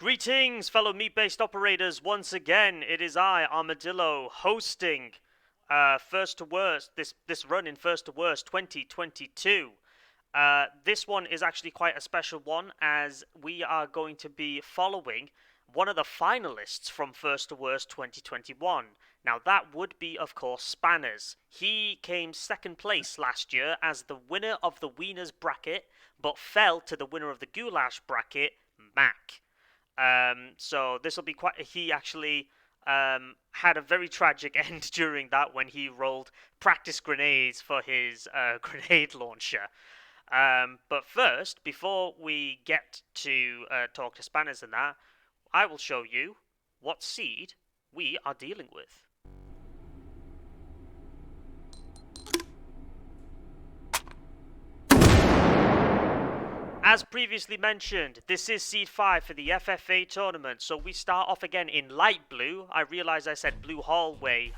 Greetings, fellow meat-based operators. Once again, it is I, Armadillo, hosting First to Worst, this run in First to Worst 2022. This one is actually quite a special one, as we are going to be following one of the finalists from First to Worst 2021. Now that would be, of course, Spanners. He came second place last year as the winner of the Wieners bracket, but fell to the winner of the Goulash bracket, Mac. So this will be quite. He actually had a very tragic end during that when he rolled practice grenades for his grenade launcher. But first, before we get to talk to Spanners and that, I will show you what seed we are dealing with. As previously mentioned, this is Seed 5 for the FFA tournament, so we start off again in light blue. I realise I said blue hallway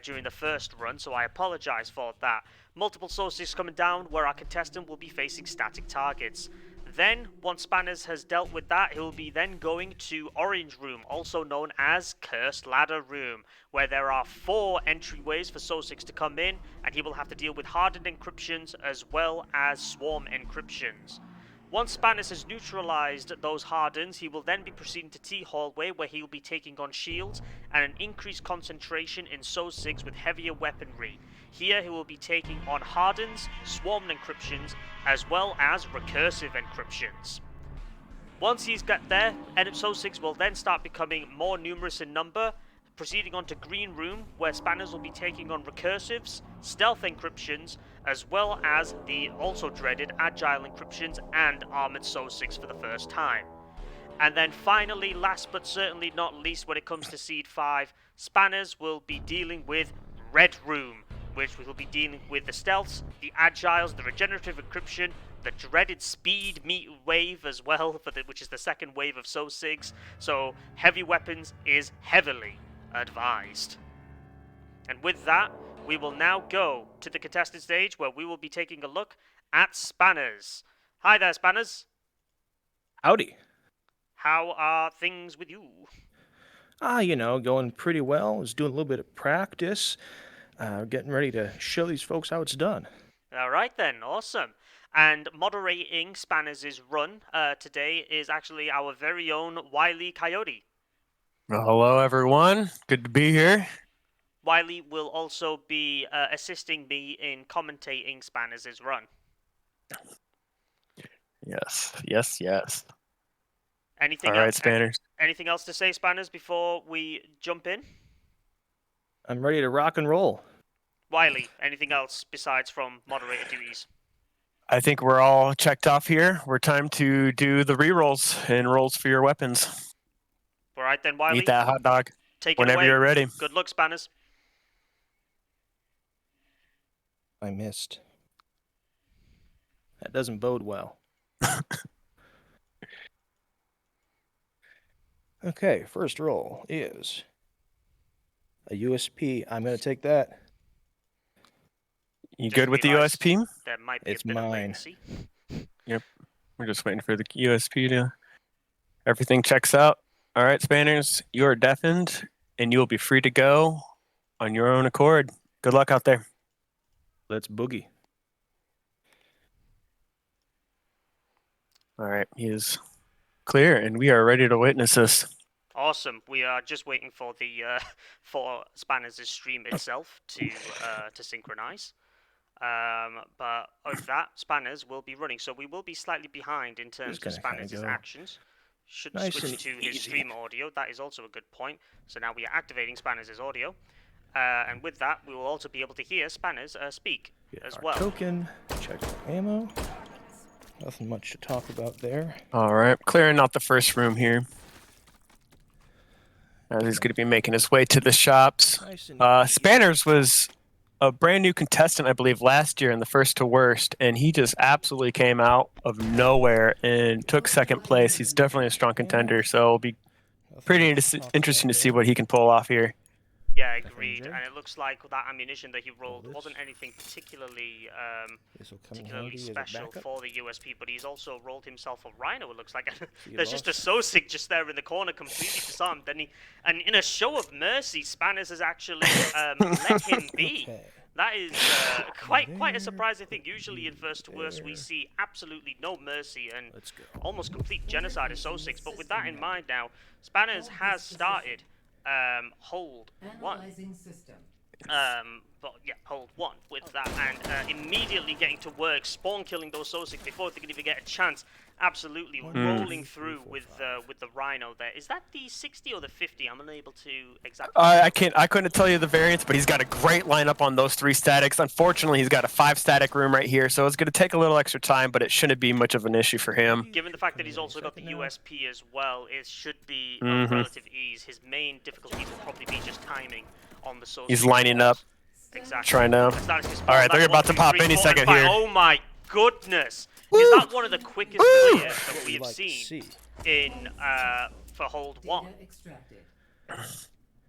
during the first run, so I apologise for that. Multiple sources coming down where our contestant will be facing static targets. Then, once Spanners has dealt with that, he'll be then going to Orange Room, also known as Cursed Ladder Room, where there are 4 entryways for SO6 to come in, and he will have to deal with hardened encryptions as well as swarm encryptions. Once Spanners has neutralized those hardens, he will then be proceeding to T hallway, where he will be taking on shields and an increased concentration in SO6 with heavier weaponry. Here he will be taking on hardens, swarm encryptions, as well as recursive encryptions. Once he's got there, SO6 will then start becoming more numerous in number, proceeding on to Green Room, where Spanners will be taking on recursives, stealth encryptions, as well as the also dreaded agile encryptions and armored SO6 for the first time. And then finally, last but certainly not least, when it comes to Seed 5, Spanners will be dealing with Red Room, which will be dealing with the stealths, the agiles, the regenerative encryption, the dreaded speed meat wave as well, which is the second wave of SO6. So heavy weapons is heavily advised. And with that, we will now go to the contested stage where we will be taking a look at Spanners. Hi there, Spanners. Howdy. How are things with you? Going pretty well. Was doing a little bit of practice. Getting ready to show these folks how it's done. All right then, awesome. And moderating Spanners' run today is actually our very own Wily Coyote. Well, hello, everyone. Good to be here. Wiley will also be assisting me in commentating Spanners' run. Yes. Anything All else? right, Spanners. Anything else to say, Spanners, before we jump in? I'm ready to rock and roll. Wiley, anything else besides from moderator duties? I think we're all checked off here. We're time to do the re-rolls and rolls for your weapons. All right then, Wiley. Eat that hot dog. Take it whenever away. You're ready. Good luck, Spanners. I missed. That doesn't bode well. Okay, first roll is a USP. I'm going to take that. You good with the USP? There might be It's a bit mine. of latency. Yep. We're just waiting for the USP to... Everything checks out. All right, Spanners, you are deafened, and you will be free to go on your own accord. Good luck out there. Let's boogie. All right, he is clear, and we are ready to witness this. Awesome. We are just waiting for the for Spanners' stream itself to synchronize. But of that, Spanners will be running, so we will be slightly behind in terms of Spanners' actions. Should switch to his stream audio. That is also a good point. So now we are activating Spanners' audio, and with that, we will also be able to hear Spanners speak as well. Token. Check the ammo. Nothing much to talk about there. All right, clearing out the first room here. As he's going to be making his way to the shops. Spanners was a brand new contestant, I believe, last year in the first to worst, and he just absolutely came out of nowhere and took second place. He's definitely a strong contender, so it'll be pretty interesting to see what he can pull off here. Yeah, agreed. And it looks like that ammunition that he rolled wasn't anything particularly special for the USP, but he's also rolled himself a Rhino, it looks like. There's just a SOSIG just there in the corner, completely disarmed. And in a show of mercy, Spanners has actually let him be. Okay. That is quite a surprise, I think. Usually in first to worst, we see absolutely no mercy and almost complete genocide of SOSIGs. But with that in mind now, Spanners has started hold one. But yeah, hold 1 with that, and immediately getting to work, spawn killing those Sosic before they can even get a chance. Absolutely rolling through with the Rhino there. Is that the 60 or the 50? I'm unable to exactly. I couldn't tell you the variants, but he's got a great lineup on those 3 statics. Unfortunately, he's got a 5 static room right here, so it's going to take a little extra time, but it shouldn't be much of an issue for him. Given the fact that he's also got the USP as well, it should be of relative ease. His main difficulty will probably be just timing on the Sosic. He's lining up. Exactly. Trying now. Alright, they're about to pop any second here. Oh my goodness! Is that one of the quickest players that we have seen in for hold 1?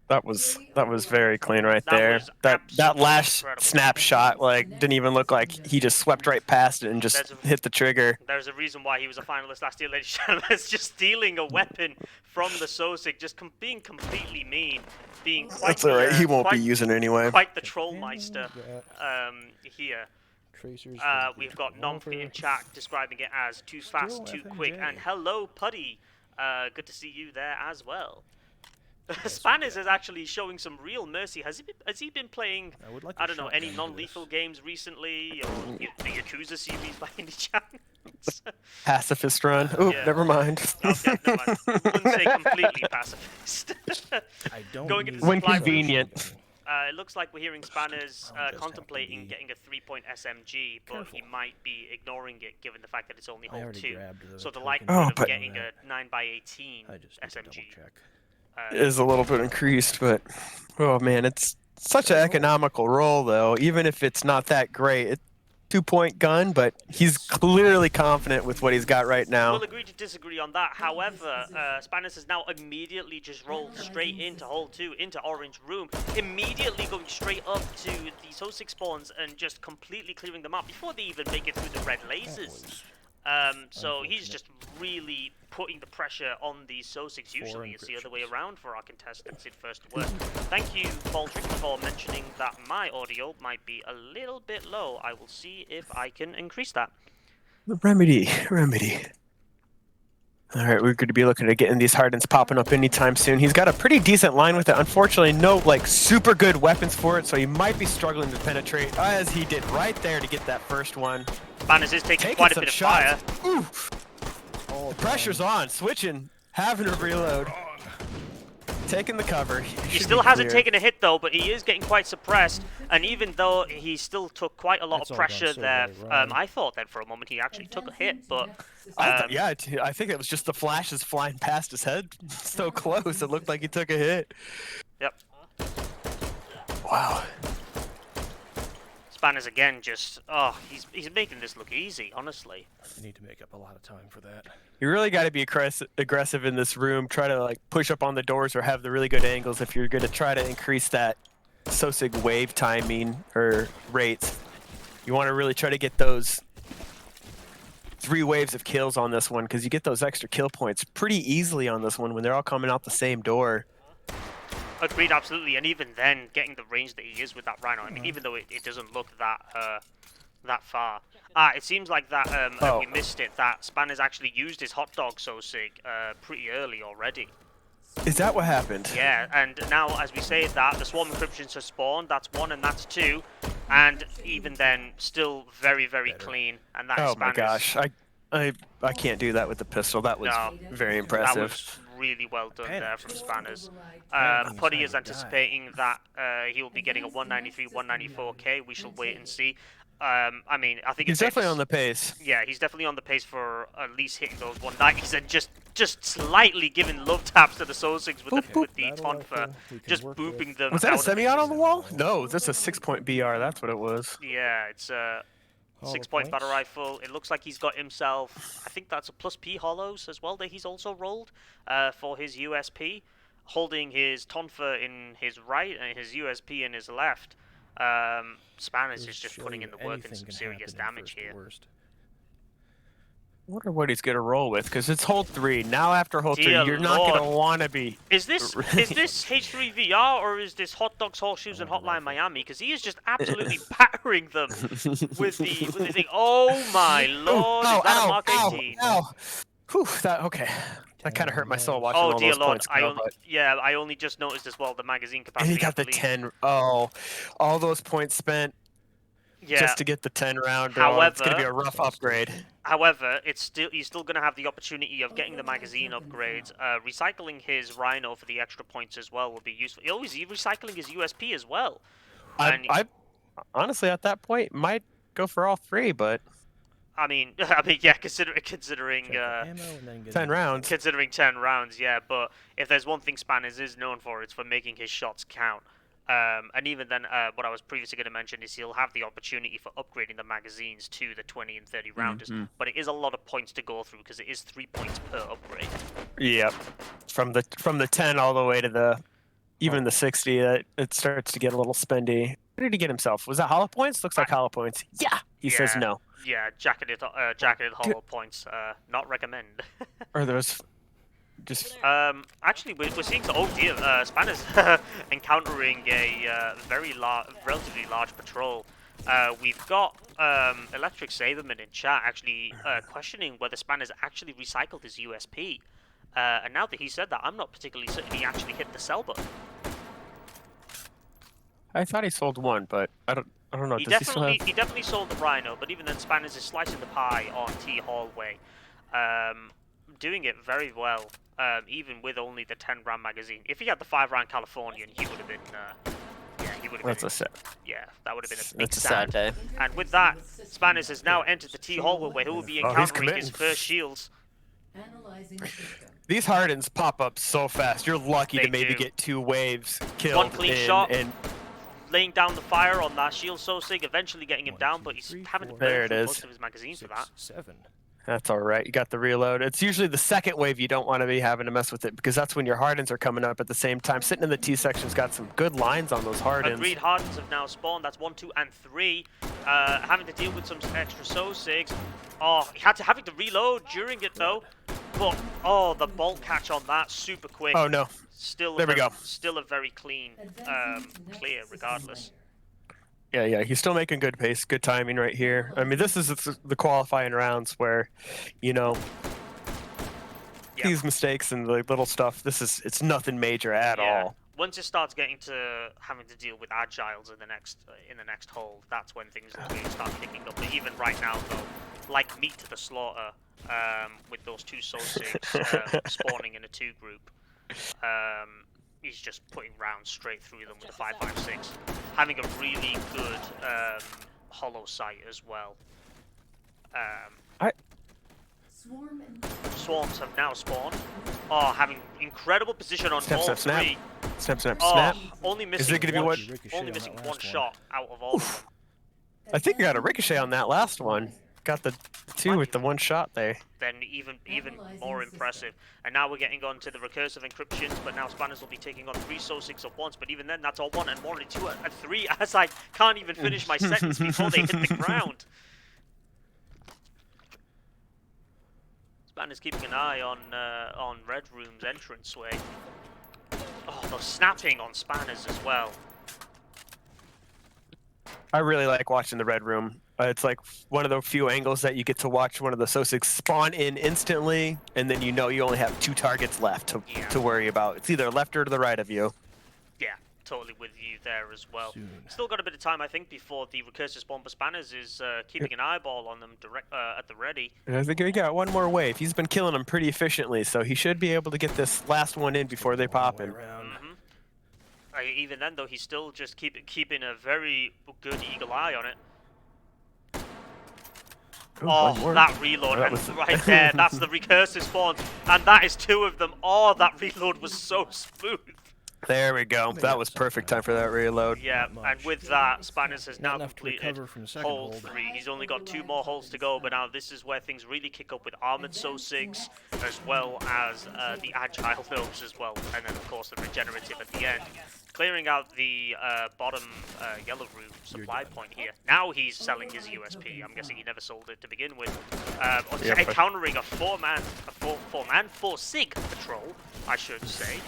That was very clean right there. That last snapshot didn't even look like he just swept right past it and just hit the trigger. There's a reason why he was a finalist last year, ladies and gentlemen. It's just stealing a weapon from the Sosic, just being completely mean, being quite. That's alright. He won't be using it anyway. Quite the trollmeister here. We've got Nomfi in chat describing it as too fast, too quick, and hello, Putty. Good to see you there as well. Spanish is actually showing some real mercy. Has he been playing, I don't know, any non-lethal games recently, or the Yakuza series by any chance? Pacifist run. Oh, yeah. Never mind. Okay, never mind. Wouldn't say completely pacifist. Going into when convenient. It looks like we're hearing Spanners contemplating getting a 3-point SMG, but he might be ignoring it given the fact that it's only hold 2. So the likelihood of getting a 9x18 SMG is a little bit increased, but oh man, it's such an economical roll though. Even if it's not that great, it's 2-point gun, but he's clearly confident with what he's got right now. We'll agree to disagree on that. However, Spanners has now immediately just rolled straight into hold 2, into orange room, immediately going straight up to the Sosic spawns and just completely clearing them out before they even make it through the red lasers. So he's just really putting the pressure on these Sosics. Usually it's the other way around for our contestants in first to worst. Thank you, Baldrick, for mentioning that my audio might be a little bit low. I will see if I can increase that. Remedy. Alright, we're going to be looking at getting these Hardens popping up anytime soon. He's got a pretty decent line with it. Unfortunately, no super good weapons for it, so he might be struggling to penetrate, as he did right there to get that first one. Spanners is taking quite a bit of fire. Ooh. The pressure's on, switching, having to reload. Taking the cover. He still hasn't taken a hit though, but he is getting quite suppressed. And even though he still took quite a lot of pressure there, I thought that for a moment he actually took a hit, but... yeah, I think it was just the flashes flying past his head so close, it looked like he took a hit. Yep. Wow. Spanners again just, he's making this look easy, honestly. You need to make up a lot of time for that. You really got to be aggressive in this room, try to push up on the doors or have the really good angles if you're going to try to increase that Sosic wave timing or rates. You want to really try to get those 3 waves of kills on this one because you get those extra kill points pretty easily on this one when they're all coming out the same door. Agreed, absolutely, and even then, getting the range that he is with that Rhino, I mean, even though it doesn't look that far. It seems like that, we missed it, that Spanners actually used his hot dog Sosic pretty early already. Is that what happened? Yeah, and now, as we say that, the swarm encryptions have spawned, that's 1 and that's 2, and even then, still very, very clean, and that's Spanners. Oh my gosh, I can't do that with the pistol, that was very impressive. That was really well done there from Spanners. Putty is anticipating that he will be getting a 193, 194k. We shall wait and see. I mean, I think he's definitely on the pace. Yeah, he's definitely on the pace for at least hitting those 190s and just slightly giving love taps to the Sosics with the Tonfa, just booping them. Was that a semi-auto on the wall? No, that's a 6-point BR. That's what it was. Yeah, it's a 6-point battle rifle. It looks like he's got himself, I think that's a plus P hollows as well that he's also rolled for his USP, holding his Tonfa in his right and his USP in his left. Spanners is just putting in the work and some serious damage here. I wonder what he's gonna roll with, because it's hold 3. Now after hold 3, you're not gonna want to be. Is this H3 VR or is this Hot Dogs, Horseshoes, and Hotline Miami? Because he is just absolutely battering them with the thing. Oh my lord! Is that a Mark 18? Whew, okay. That kind of hurt my soul watching Oh all dear those lord! points go. I only just noticed as well the magazine And capacity. he got I the believe. 10. Oh, all those points spent Yeah. just to get the 10 round. However, it's gonna be a rough upgrade. However, you're still going to have the opportunity of getting the magazine upgrades. Recycling his Rhino for the extra points as well will be useful. He's recycling his USP as well. I honestly at that point might go for all three, but I mean, yeah, considering 10 rounds. Considering 10 rounds, yeah. But if there's one thing Spanners is known for, it's for making his shots count. And even then, what I was previously going to mention is he'll have the opportunity for upgrading the magazines to the 20 and 30 rounders. But it is a lot of points to go through because it is 3 points per upgrade. Yep. From the 10 all the way to the even the 60, it starts to get a little spendy. What did he get himself? Was that hollow points? Looks like hollow points. Yeah. He says no. Yeah, jacketed hollow points. Not recommend. Or there's just actually, we're seeing Spanners encountering a relatively large patrol. We've got Electric Saberman in chat actually questioning whether Spanners actually recycled his USP. And now that he said that, I'm not particularly certain he actually hit the sell button. I thought he sold one, but I don't know. He definitely sold the Rhino, but even then, Spanners is slicing the pie on T Hallway, doing it very well. Even with only the 10 round magazine. If he had the 5 round Californian, he would have been. That would have been a big sad day. And with that, Spanners has now entered the T Hallway, where he will be encountering his first shields. These Hardens pop up so fast. You're lucky to maybe get 2 waves killed. One clean shot. Laying down the fire on that shield Sosig, eventually getting him down, but he's having to burn through most of his magazines for that. That's all right. You got the reload. It's usually the second wave you don't want to be having to mess with it because that's when your Hardens are coming up at the same time. Sitting in the T section's got some good lines on those Hardens. Agreed, Hardens have now spawned. That's 1, 2, and 3. Having to deal with some extra Sosigs. Oh, having to reload during it though. But the bolt catch on that super quick. Oh no. There we go. Still a very clean clear regardless. Yeah, he's still making good pace, good timing right here. I mean, this is the qualifying rounds where, these mistakes and the little stuff, it's nothing major at all. Once it starts getting to having to deal with agiles in the next hold, that's when things really start picking up. But even right now, though, like meat to the slaughter, with those 2 Sosigs spawning in a 2 group, he's just putting rounds straight through them with a 5.56, having a really good hollow sight as well. Swarms have now spawned. Oh, having incredible position on all 3. Snap. Only missing one shot out of all of them. I think I got a ricochet on that last one. Got the 2 with the 1 shot there. Then even more impressive. And now we're getting on to the recursive encryptions, but now Spanners will be taking on 3 Sosigs at once, but even then that's all 1 and more than 2 and 3 as I can't even finish my sentence before they hit the ground. Spanners keeping an eye on Red Room's entranceway. Oh, they're snapping on Spanners as well. I really like watching the Red Room. It's like one of the few angles that you get to watch one of the Sosigs spawn in instantly, and then you only have 2 targets left to worry about. It's either left or to the right of you. Yeah, totally with you there as well. Still got a bit of time, I think, before the recursive spawn, but Spanners is keeping an eyeball on them at the ready. And I think we got 1 more wave. He's been killing them pretty efficiently, so he should be able to get this last one in before they pop in. Even then, though, he's still just keeping a very good eagle eye on it. Oh, that reload, right there, that's the recursive spawn, and that is 2 of them. Oh, that reload was so smooth. There we go. That was perfect time for that reload. Yeah, and with that, Spanners has now completed hold 3. He's only got 2 more holds to go, but now this is where things really kick up with armored Sosigs, as well as the agile nodes as well, and then of course the regenerative at the end. Clearing out the bottom yellow room supply point here. Now he's selling his USP. I'm guessing he never sold it to begin with. Encountering a 4-man, 4-sig patrol, I should say.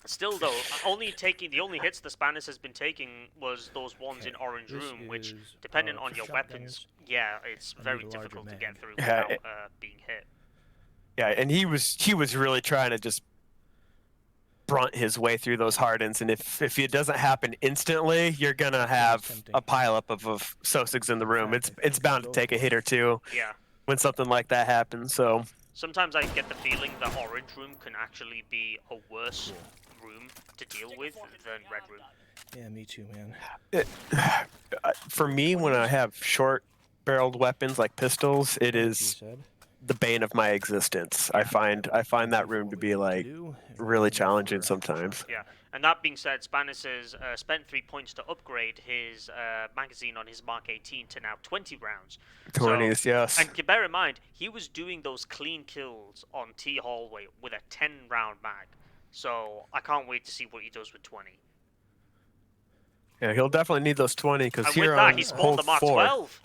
Still though, the only hits the Spanners has been taking was those ones in orange room, which, depending on your weapons, it's very difficult to get through without being hit. Yeah, and he was really trying to just brunt his way through those hardens, and if it doesn't happen instantly, you're gonna have a pileup of Sosigs in the room. It's bound to take a hit or two Yeah. when something like that happens. So Sometimes I get the feeling that orange room can actually be a worse room to deal with than red room. Yeah, me too, man. For me, when I have short-barreled weapons like pistols, it is the bane of my existence. I find that room to be like really challenging sometimes. Yeah, and that being said, Spanis has spent 3 points to upgrade his magazine on his Mark 18 to now 20 rounds. 20s, yes. And bear in mind, he was doing those clean kills on T Hallway with a 10-round mag. So I can't wait to see what he does with 20. Yeah, he'll definitely need those 20 because And here with that, on he spawned hold the Mark 4. 12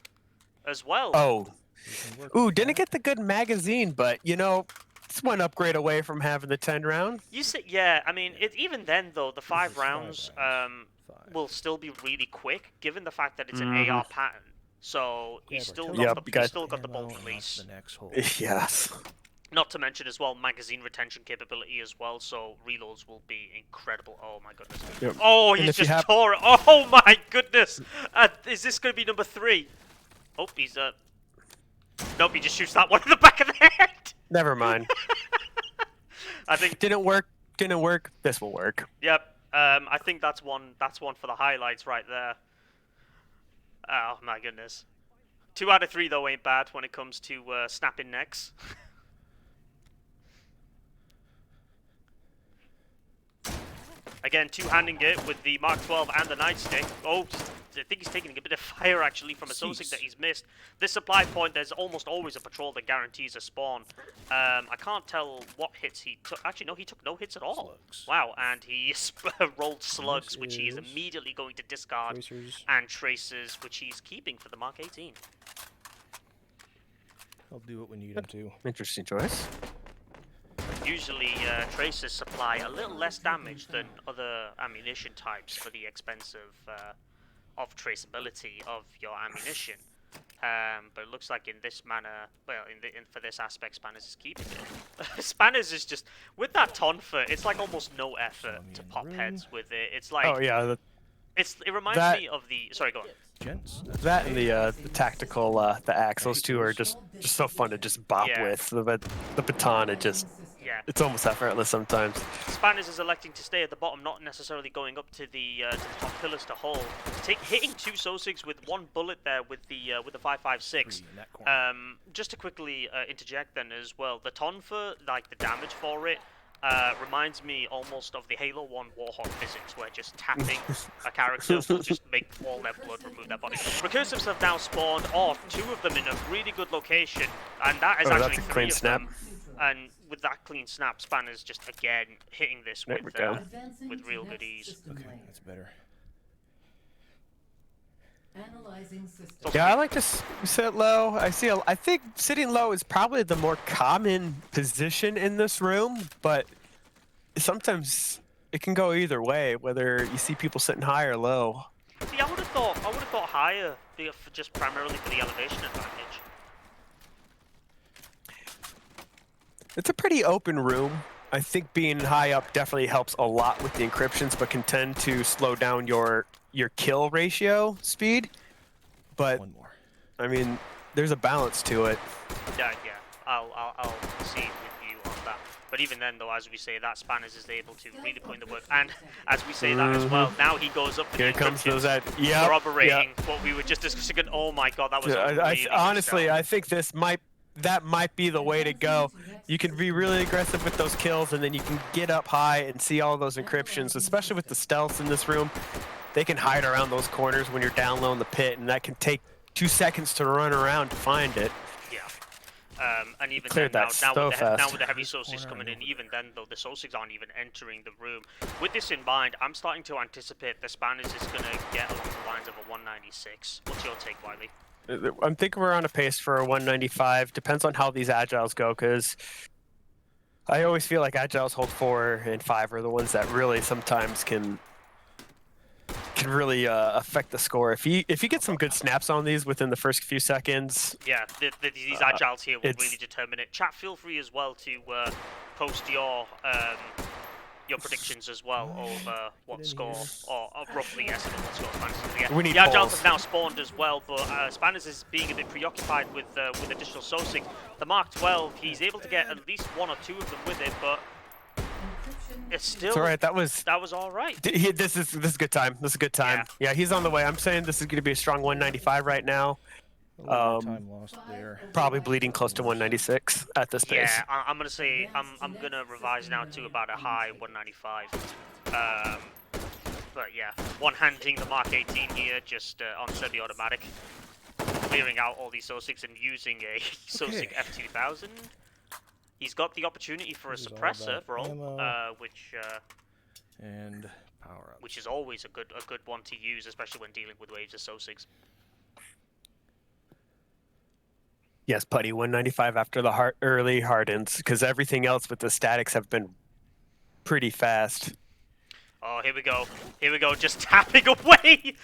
as well. Oh. Ooh, didn't get the good magazine, but you know, it's one upgrade away from having the 10 round. You say, yeah. I mean, even then though, the 5 rounds will still be really quick, given the fact that it's an AR pattern. So he's still got the bolt release. Yes. Not to mention as well magazine retention capability as well. So reloads will be incredible. Oh my goodness. Yep. Oh, he's just tore it. Oh my goodness. Is this going to be number 3? Oh, he's nope, he just shoots that one in the back of the head. Never mind. I think didn't work. This will work. Yep. I think that's one for the highlights right there. Oh my goodness. 2 out of 3 though ain't bad when it comes to snapping necks. Again, two-handing it with the Mark 12 and the Nightstick. Oh, I think he's taking a bit of fire actually from a Sosig that he's missed. This supply point, there's almost always a patrol that guarantees a spawn. I can't tell what hits he took. Actually, no, he took no hits at all. Slugs. Wow, and he rolled slugs, which he is immediately going to discard, and tracers, which he's keeping for the Mark 18. I'll do it when you need him to. Interesting choice. Usually, tracers supply a little less damage than other ammunition types for the expense of traceability of your ammunition. But it looks like in this manner, well, for this aspect, Spanners is keeping it. Spanners is just, with that Tonfa, it's like almost no effort to pop heads with it. It's like, oh yeah, it reminds me of the, sorry, go on. Gents? That and the tactical, the axe, those two are just so fun to just bop with. The baton, it's almost effortless sometimes. Spanners is electing to stay at the bottom, not necessarily going up to the top pillars to hold. Hitting 2 Sosigs with 1 bullet there with the 5.56. Just to quickly interject then as well, the Tonfa, like the damage for it, reminds me almost of the Halo 1 Warhawk physics, where just tapping a character will just make all their blood remove their body. Recursives have now spawned off, 2 of them in a really good location, and that is actually 3 of them. And with that clean snap, Spanners just again hitting this with real good ease. Okay, that's better. Yeah, I like to sit low. I think sitting low is probably the more common position in this room, but sometimes it can go either way, whether you see people sitting high or low. See, I would have thought higher, just primarily for the elevation advantage. It's a pretty open room. I think being high up definitely helps a lot with the encryptions, but can tend to slow down your kill ratio speed. But One more. I mean, there's a balance to it. Yeah. I'll see with you on that. But even then, though, as we say, that Spanners is able to really put in the work. And as we say that as well, now he goes up to Here the comes those corroborating what we were just discussing. Oh my god, that was honestly, I think that might be the way to go. You can be really aggressive with those kills, and then you can get up high and see all those encryptions, especially with the stealths in this room. They can hide around those corners when you're down low in the pit, and that can take 2 seconds to run around to find it. Yeah. And even then, now with the heavy Sosigs coming in, even then, though, the Sosigs aren't even entering the room. With this in mind, I'm starting to anticipate the Spanners is going to get along the lines of a 196. What's your take, Wiley? I'm thinking we're on a pace for a 195. Depends on how these agiles go, because I always feel like agiles hold 4 and 5 are the ones that really sometimes can could really affect the score. If he gets some good snaps on these within the first few seconds. Yeah, these agiles here will really determine it. Chat, feel free as well to post your predictions as well of what score, or roughly estimate what score Spanners is going to get. We need the agiles polls. have now spawned as well, but Spanners is being a bit preoccupied with additional SOSIG. The Mark 12, he's able to get at least 1 or 2 of them with it, but it's still. It's all right. That was all right. This is good time. This is a good time. Yeah, he's on the way. I'm saying this is going to be a strong 195 right now. Time lost there. Probably bleeding close to 196 at this pace. Yeah, I'm gonna say I'm gonna revise now to about a high 195. But yeah, one-handing the Mark 18 here, just on semi-automatic, clearing out all these SOSIGs and using a SOSIG F2000. He's got the opportunity for a suppressor roll, and power up, which is always a good one to use, especially when dealing with waves of SOSIGs. Yes, Putty, 195 after the early hardens, because everything else with the statics have been pretty fast. Oh, here we go. Here we go, just tapping away,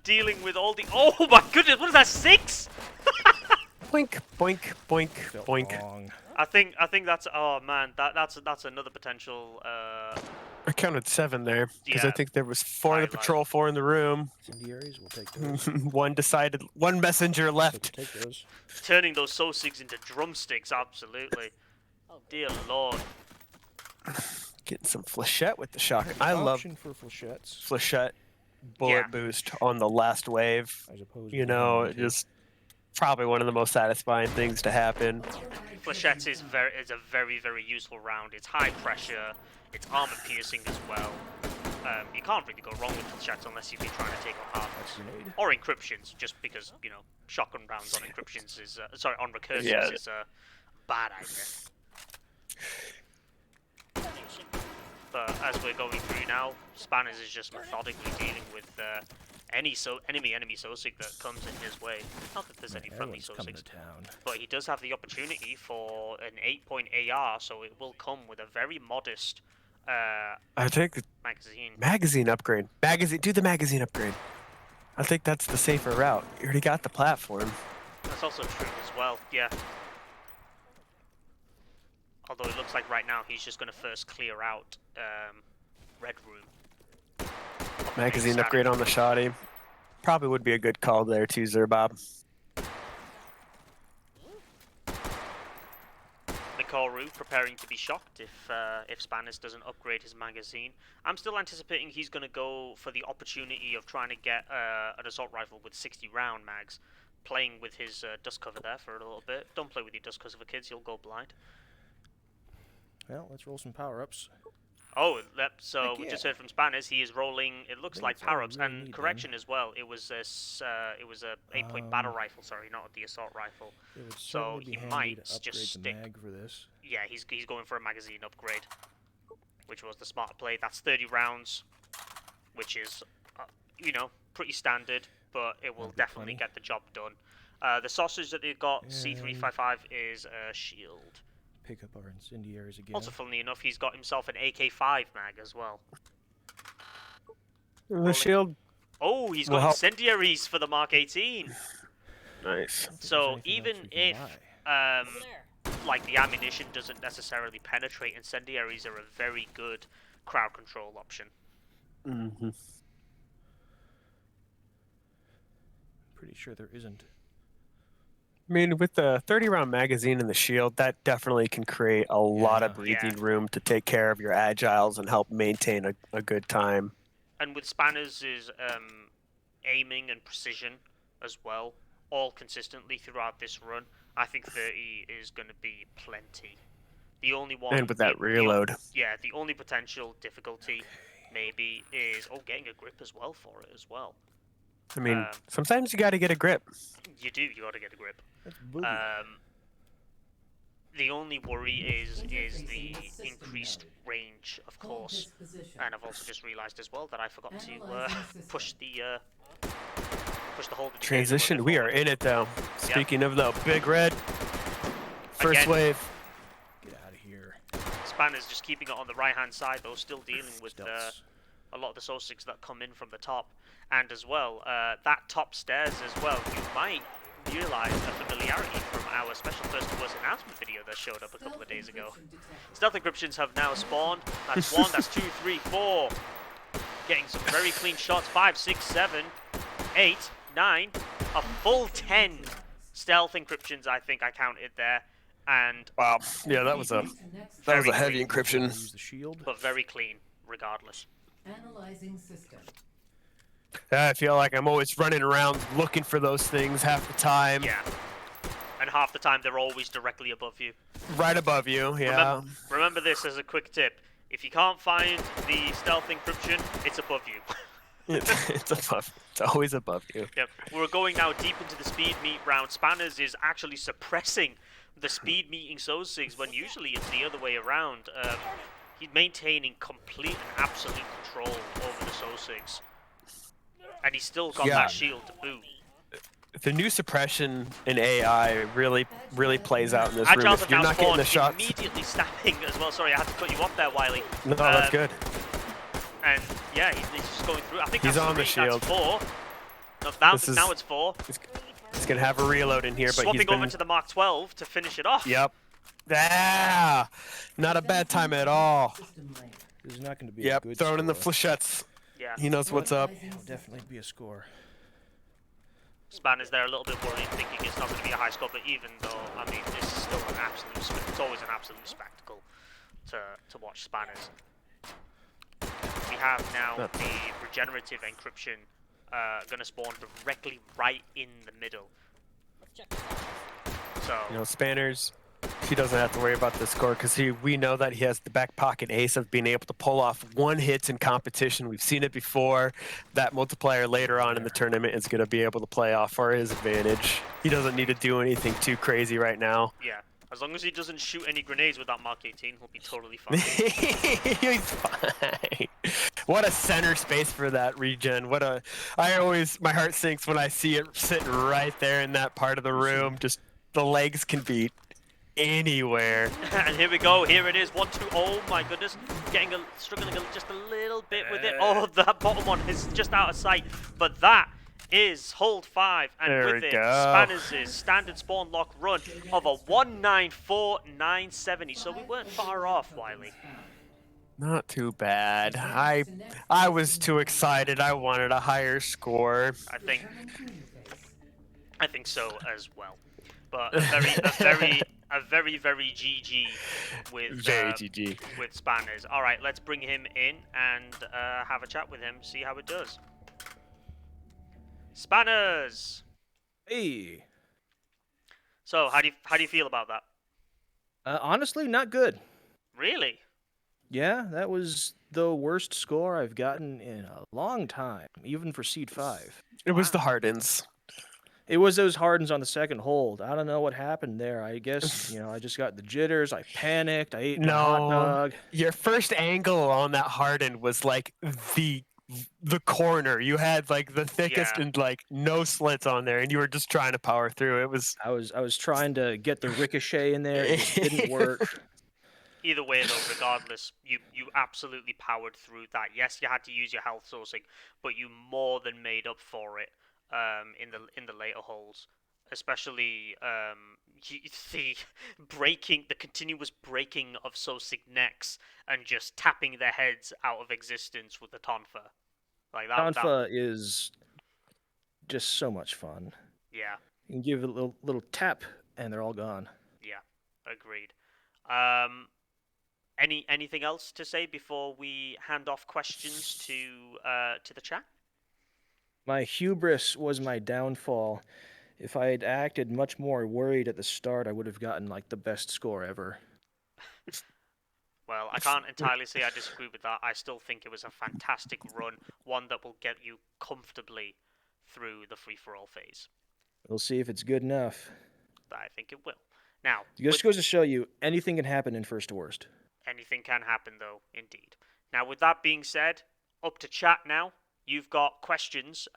dealing with all the... Oh my goodness, what is that, 6? Boink, boink, boink, boink. Wrong. I think that's... Oh man, that's another potential... I counted 7 there, because Yeah. I think there was 4 in the patrol, 4 in the room. Incendiaries, we'll take those. One messenger left. Take those. Turning those SOSIGs into drumsticks, absolutely. Oh dear lord. Getting some flechette with the shotgun. I love Option for flechettes. flechette bullet boost on the last wave. As opposed You to know, the just probably one of the most satisfying things to happen. Flechettes is a very, very useful round. It's high pressure, it's armor piercing as well. You can't really go wrong with flechettes unless you've been trying to take on half. grenade. Or encryptions, just because, you know, shotgun rounds on encryptions is, on recursives Yeah. is a bad idea. But as we're going through now, Spanners is just methodically dealing with any enemy SOSIG that comes in his way. Not that there's any friendly Everyone's coming SOSIGs, to town. but he does have the opportunity for an 8-point AR, so it will come with a very modest I think magazine. magazine upgrade. Do the magazine upgrade. I think that's the safer route. You already got the platform. That's also true as well, yeah. Although it looks like right now he's just going to first clear out Red Room. Magazine upgrade on the shoddy. Probably would be a good call there too, Zerbob. Mikoru preparing to be shocked if Spanners doesn't upgrade his magazine. I'm still anticipating he's going to go for the opportunity of trying to get an assault rifle with 60 round mags, playing with his dust cover there for a little bit. Don't play with your dust cover, kids, you'll go blind. Well, let's roll some power-ups. Oh, so Heck we just yeah. heard from Spanners. He is rolling. It looks Think like that's all power ups we really and need, correction as well. It was a 8-point battle rifle. Sorry, not the assault rifle. It would So certainly be he handy might to upgrade just the stick. mag for this. Yeah, he's going for a magazine upgrade, which was the smart play. That's 30 rounds, which is you know, pretty standard, but it will That'd be definitely plenty. get the job done. The sausage that they've got, C355, is a shield. Pick up our incendiaries again. Also, funnily enough, he's got himself an AK-5 mag as well. The shield. Oh, he's Will got help. incendiaries for the Mark 18. Nice. I don't think So there's anything even else we can if, buy. like, the ammunition doesn't necessarily penetrate, incendiaries are a very good crowd control option. Mm-hmm. Pretty sure there isn't. I mean, with the 30-round magazine and the shield, that definitely can create a lot of Yeah. breathing room to take care of your agiles and help maintain a good time. And with Spanners is aiming and precision as well, all consistently throughout this run. I think 30 is going to be plenty. The only one... And with that reload. Yeah, the only potential difficulty maybe is getting a grip as well for it as well. I mean, sometimes you got to get a grip. You do, you got to get a grip. That's booty. The only worry is the increased range, of course. And I've also just realised as well that I forgot to push the hold. Transition. We are in it though. Speaking of the big red, first Again. wave. Get out of here. Spanners just keeping it on the right hand side though, still dealing with Stealths. a lot of the Sosigs that come in from the top, and as well, that top stairs as well, you might realize a familiarity from our special first to worst announcement video that showed up a couple of days ago. Stealth encryptions have now spawned. That's 1, that's 2, 3, 4. Getting some very clean shots. 5, 6, 7, 8, 9. A full 10 stealth encryptions, I think I counted there. And wow, yeah, that was a heavy clean. encryption. Use the shield. But very clean, regardless. Analyzing system. I feel like I'm always running around looking for those things half the time. Yeah. And half the time they're always directly above you. Right above you, yeah. Remember this as a quick tip. If you can't find the stealth encryption, it's above you. It's above. It's always above you. Yep. We're going now deep into the speed meet round. Spanners is actually suppressing the speed meeting Sosigs when usually it's the other way around. He's maintaining complete and absolute control over the Sosigs. And he's still got that shield to boot. The new suppression in AI really plays out in this room. Agiles If you're not getting the shots, immediately snapping as well. Sorry, I had to cut you off there, Wiley. No, that's good. And yeah, he's just going through. I think He's that's on the shield. That's 4. No, now it's 4. He's gonna have a reload in here, but Swapping he's been... over to the Mark 12 to finish it off. Yep. Ah, not a bad time at all. This is not going to be a good throwing in the score. flechettes. Yeah. He knows what's up. It'll definitely be a score. Span is there a little bit worried, thinking it's not going to be a high score, but even though, I mean, this is still an absolute, it's always an absolute spectacle to watch Spanners. We have now the regenerative encryption going to spawn directly right in the middle. So, You know, Spanners, he doesn't have to worry about the score because we know that he has the back pocket ace of being able to pull off one hits in competition. We've seen it before. That multiplier later on in the tournament is going to be able to play off for his advantage. He doesn't need to do anything too crazy right now. yeah. As long as he doesn't shoot any grenades with that Mark 18, he'll be totally fine. He's fine. What a center space for that regen. My heart sinks when I see it sitting right there in that part of the room. Just the legs can be anywhere. And here we go. Here it is. 1, 2. Oh my goodness. Struggling just a little bit with it. Oh, that bottom one is just out of sight. But that is hold 5, and There with we it, go. Spanners' standard spawn lock run of a 194,970. So we weren't far off, Wiley. Not too bad. I was too excited. I wanted a higher score. I think so as well. But a very GG with GG. with Spanners. All right, let's bring him in and have a chat with him, see how it does. Spanners. Hey. So how do you feel about that? Honestly, not good. Really? Yeah, that was the worst score I've gotten in a long time, even for Seed 5. It was the Hardens. It was those Hardens on the second hold. I don't know what happened there. I guess, I just got the jitters. I panicked. I ate my hot dog. Your first angle on that Harden was like the corner. You had like the thickest and like no slits on there, and you were just trying to power through. It was. I was trying to get the ricochet in there. It just didn't work. Either way, though, regardless, you absolutely powered through that. Yes, you had to use your health sourcing, but you more than made up for it in the later holes. Especially the continuous breaking of Sosig necks and just tapping their heads out of existence with the Tonfa. Like that. Tonfa is just so much fun. Yeah. You can give it a little tap, and they're all gone. Yeah, agreed. Anything else to say before we hand off questions to the chat? My hubris was my downfall. If I had acted much more worried at the start, I would have gotten like the best score ever. Well, I can't entirely say I disagree with that. I still think it was a fantastic run, one that will get you comfortably through the free-for-all phase. We'll see if it's good enough. I think it will. Now, it just goes to show you, anything can happen in first to worst. Anything can happen, though, indeed. Now, with that being said, up to chat now. You've got questions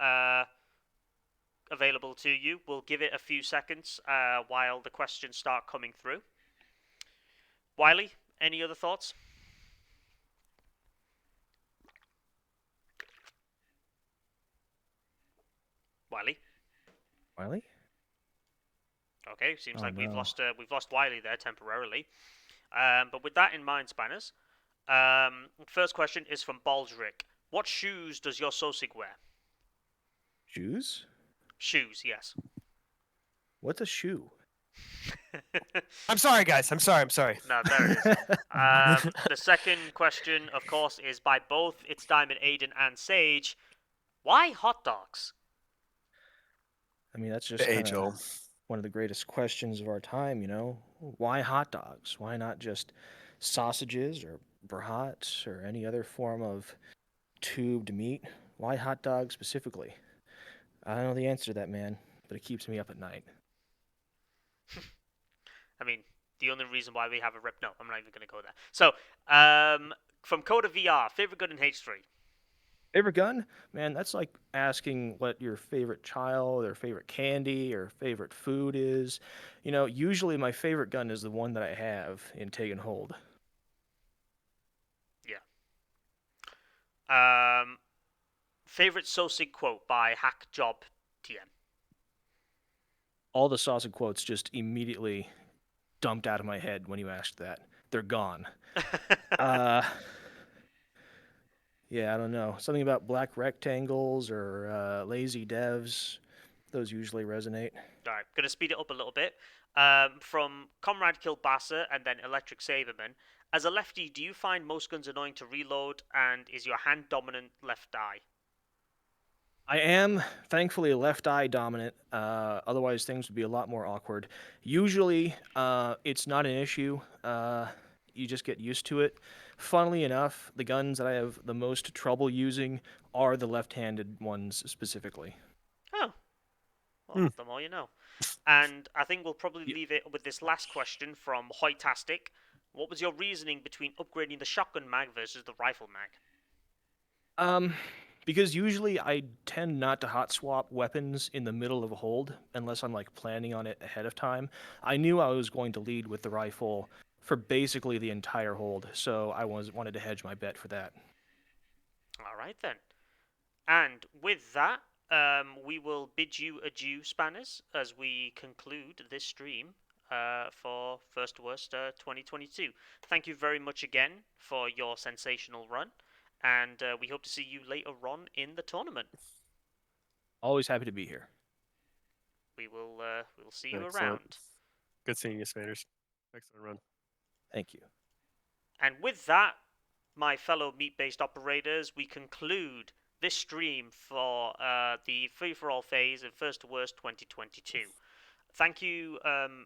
available to you. We'll give it a few seconds while the questions start coming through. Wiley, any other thoughts? Wiley. Wiley? Okay, seems Oh, like we've no. lost Wiley there temporarily. But with that in mind, Spanners, first question is from Baldrick. What shoes does your Sosig wear? Shoes? Shoes, yes. What's a shoe? I'm sorry, guys. I'm sorry. No, there it is. The second question, of course, is by both It's Diamond, Aiden, and Sage. Why hot dogs? I mean, that's just The kind age of old. one of the greatest questions of our time, you know? Why hot dogs? Why not just sausages or brats or any other form of tubed meat? Why hot dogs specifically? I don't know the answer to that, man, but it keeps me up at night. I mean, the only reason why we have a rep. No, I'm not even going to go there. So, from Coda VR, favorite gun in H3? Favorite gun? Man, that's like asking what your favorite child or favorite candy or favorite food is. You know, usually my favorite gun is the one that I have in Take and Hold. Favorite Sosig quote by Hack Job TM? All the sausage quotes just immediately dumped out of my head when you asked that. They're gone. Yeah, I don't know. Something about black rectangles or lazy devs. Those usually resonate. Alright, gonna speed it up a little bit. From Comrade Kilbasa and then Electric Saberman. As a lefty, do you find most guns annoying to reload, and is your hand dominant left eye? I am thankfully left eye dominant. Otherwise, things would be a lot more awkward. Usually, it's not an issue. You just get used to it. Funnily enough, the guns that I have the most trouble using are the left-handed ones specifically. Oh. Well, the more you know. And I think we'll probably leave it with this last question from Hoytastic. What was your reasoning between upgrading the shotgun mag versus the rifle mag? Because usually I tend not to hot swap weapons in the middle of a hold unless I'm like planning on it ahead of time. I knew I was going to lead with the rifle for basically the entire hold, so I wanted to hedge my bet for that. All right then. And with that, we will bid you adieu, Spanners, as we conclude this stream for First to Worst 2022. Thank you very much again for your sensational run, and we hope to see you later on in the tournament. Always happy to be here. We'll see you Excellent. around. Good seeing you, Spanners. Excellent run. Thank you. And with that, my fellow meat-based operators, we conclude this stream for the free-for-all phase of First to Worst 2022. Thank you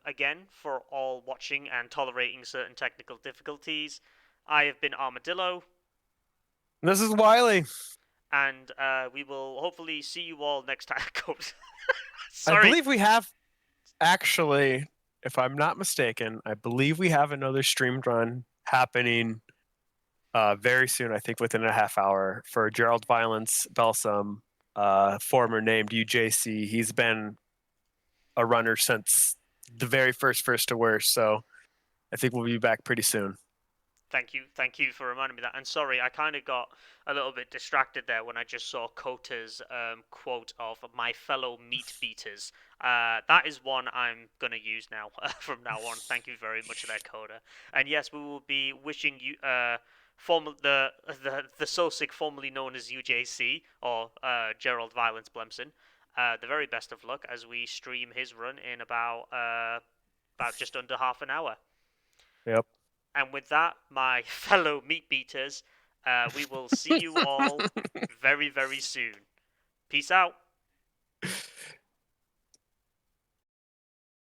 again for all watching and tolerating certain technical difficulties. I have been Armadillo. This is Wiley. And we will hopefully see you all next time. I believe we have, actually, if I'm not mistaken, I believe we have another streamed run happening very soon, I think within a half hour, for Gerald Violence Balsam, former named UJC. He's been a runner since the very first to worst, so I think we'll be back pretty soon. Thank you for reminding me that. And sorry, I kind of got a little bit distracted there when I just saw Kota's quote of "my fellow meat beaters." That is one I'm gonna use now from now on. Thank you very much for that, Kota. And yes, we will be wishing you the Sosig formerly known as UJC or Gerald Violence Blemson the very best of luck as we stream his run in about just under half an hour. Yep. And with that, my fellow meat beaters, we will see you all very, very soon. Peace out.